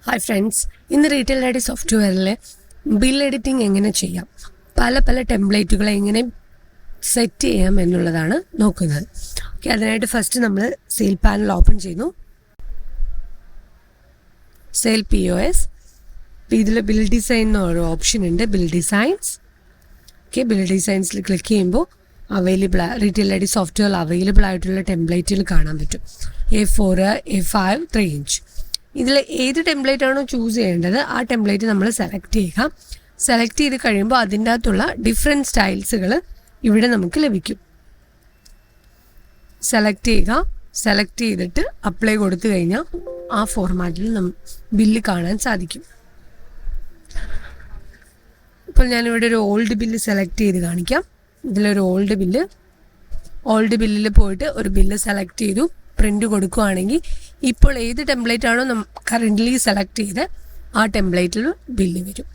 Hi friends, ഇന്ന് retail I D സോഫ്റ്റ്വെയറിൽ bill editing എങ്ങനെ ചെയ്യാം, പല ടെംപ്ലേറ്റുകൾ എങ്ങനെ സെറ്റ് ചെയ്യാം എന്നുള്ളതാണ് നോക്കുന്നത്. ഓക്കെ, അതിനായിട്ട് ഫസ്റ്റ് നമ്മൾ സെയിൽ പാനൽ ഓപ്പൺ ചെയ്യുന്നു. Sale POS. ഇതിൽ ബിൽ ഡിസൈൻ എന്നൊരു ഓപ്ഷൻ ഉണ്ട്, ബിൽ ഡിസൈൻസ്. ഓക്കെ, ബിൽ ഡിസൈൻസിൽ ക്ലിക്ക് ചെയ്യുമ്പോൾ retail I D software available ആയിട്ടുള്ള ടെംപ്ലേറ്റുകൾ കാണാൻ പറ്റും. A4, A5, 3 inch. ഇതിൽ ഏത് ടെംപ്ലേറ്റ് ആണോ ചൂസ് ചെയ്യേണ്ടത് ആ ടെംപ്ലേറ്റ് നമ്മൾ സെലക്ട് ചെയ്യുക. സെലക്ട് ചെയ്ത് കഴിയുമ്പോൾ അതിൻ്റെ അകത്തുള്ള ഡിഫറെൻറ്റ് സ്റ്റൈൽസുകൾ ഇവിടെ നമുക്ക് ലഭിക്കും. സെലക്ട് ചെയ്യുക. സെലക്ട് ചെയ്തിട്ട് അപ്ലൈ കൊടുത്തു കഴിഞ്ഞാൽ ആ ഫോർമാറ്റിൽ ബില്ല് കാണാൻ സാധിക്കും. ഇപ്പോൾ ഞാനിവിടെ ഒരു ഓൾഡ് ബില്ല് സെലക്ട് ചെയ്ത് കാണിക്കാം. ഇതിലൊരു ഓൾഡ് ബില്ലിൽ പോയിട്ട് ഒരു ബില്ല് സെലക്ട് ചെയ്തു, പ്രിൻ്റ് കൊടുക്കുകയാണെങ്കിൽ ഇപ്പോൾ ഏത് ടെംപ്ലേറ്റ് ആണോ കറൻ്റ്ലി സെലക്ട് ചെയ്ത് ആ ടെംപ്ലേറ്റിൽ ബില്ല് വരും.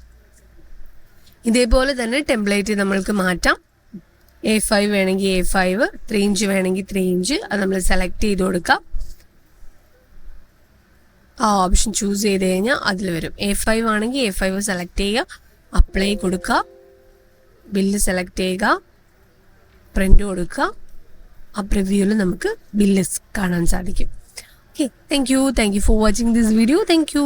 ഇതേപോലെ തന്നെ ടെംപ്ലേറ്റ് നമ്മൾക്ക് മാറ്റാം. A5 വേണമെങ്കിൽ A5, 3 ഇഞ്ച് വേണമെങ്കിൽ 3 ഇഞ്ച്. അത് നമ്മൾ സെലക്ട് ചെയ്ത് കൊടുക്കാം. ആ ഓപ്ഷൻ ചൂസ് ചെയ്ത് കഴിഞ്ഞാൽ അതിൽ വരും. A5 ആണെങ്കിൽ A5 സെലക്ട് ചെയ്യുക, അപ്ലൈ കൊടുക്കുക, ബില്ല് സെലക്ട് ചെയ്യുക, പ്രിൻ്റ് കൊടുക്കുക. ആ പ്രിവ്യൂവിൽ നമുക്ക് ബില്ല് കാണാൻ സാധിക്കും. Okay, thank you for watching this video. Thank you.